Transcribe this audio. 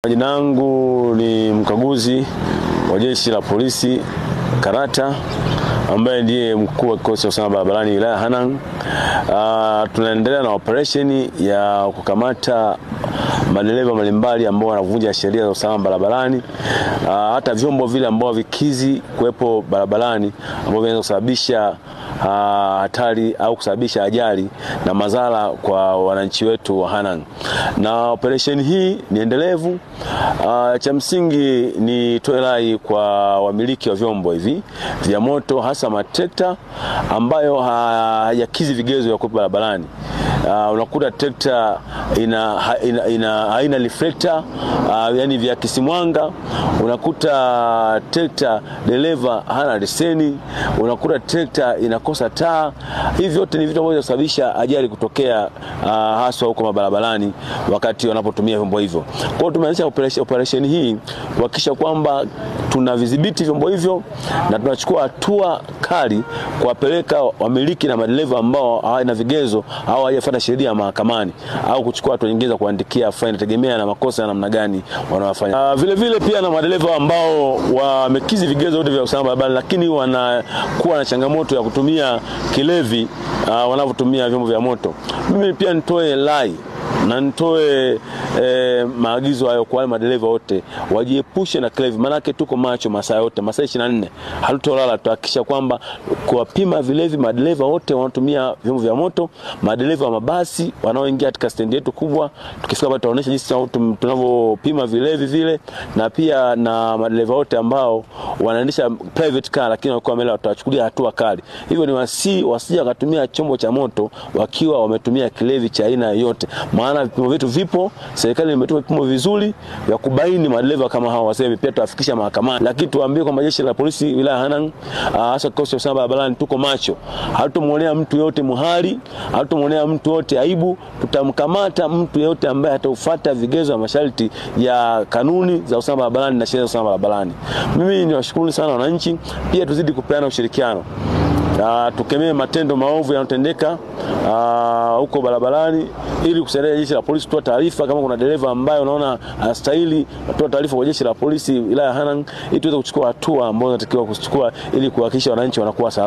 Jina langu ni mkaguzi wa Jeshi la Polisi Karata, ambaye ndiye mkuu wa kikosi cha usalama barabarani wilaya Hanang. Tunaendelea na operation ya kukamata madereva mbalimbali ambao wanavunja sheria za usalama barabarani, hata vyombo vile ambao vikizi kuwepo barabarani ambao vinaweza kusababisha hatari au kusababisha ajali na madhara kwa wananchi wetu wa Hanang. Na operation hii ni endelevu. Cha msingi ni toe rai kwa wamiliki wa vyombo hivi vya moto, hasa matrekta ambayo hayakizi vigezo vya kuwepo barabarani. Unakuta trekta haina reflector, yani vya kisimwanga. Unakuta trekta dereva hana leseni. Unakuta trekta inakosa taa. Hivi vyote ni vitu ambavyo vinasababisha ajali kutokea, haswa huko barabarani wakati wanapotumia vyombo hivyo. Kwa hiyo tumeanzisha operation hii kuhakikisha kwamba tunadhibiti vyombo hivyo na tunachukua hatua kali kuwapeleka wamiliki na madereva ambao hawana vigezo au hawajafuata sheria mahakamani, au kuchukua hatua nyingine za kuandikia faini, tegemea na makosa ya namna gani wanayofanya. Vile vile pia na madereva ambao wamekizi vigezo vyote vya usalama barabarani, lakini wanakuwa na changamoto ya kutumia kilevi wanapotumia vyombo vya moto. Mimi pia nitoe rai na nitoe maagizo hayo kwa wale madereva wote wajiepushe na kilevi. Manake tuko macho masaa yote, masaa 24 hatutolala, tuhakikisha kwamba kuwapima vilevi madereva wote wanaotumia vyombo vya moto, madereva wa mabasi wanaoingia katika stendi yetu kubwa. Tukifika hapa tutaonesha jinsi tunavyopima vilevi vile, na pia na madereva wote ambao wanaendesha private car lakini wako wamelewa, tutawachukulia hatua kali. Hivyo ni wasije wakatumia chombo cha moto wakiwa wametumia kilevi cha aina yoyote, maana vipimo vyetu vipo. Serikali imetupa vipimo vizuri vya kubaini madereva kama hao waseme, pia tuwafikisha mahakamani. Lakini tuambie kwamba Jeshi la Polisi wilaya Hanang, hasa kikosi cha usalama barabarani, tuko macho. Hatutomuonea mtu yote muhali, hatutomuonea mtu yote aibu. Tutamkamata mtu yote ambaye hatafuata vigezo na masharti ya kanuni za usalama barabarani na sheria za usalama barabarani. Mimi niwashukuru sana wananchi, pia tuzidi kupeana ushirikiano. Tukemee matendo maovu yanayotendeka huko barabarani, ili kusaidia Jeshi la Polisi kutoa taarifa kama kuna dereva ambaye unaona anastahili, kutoa taarifa kwa Jeshi la Polisi wilaya Hanang ili tuweze kuchukua hatua ambazo tunatakiwa kuchukua ili kuhakikisha wananchi wanakuwa salama.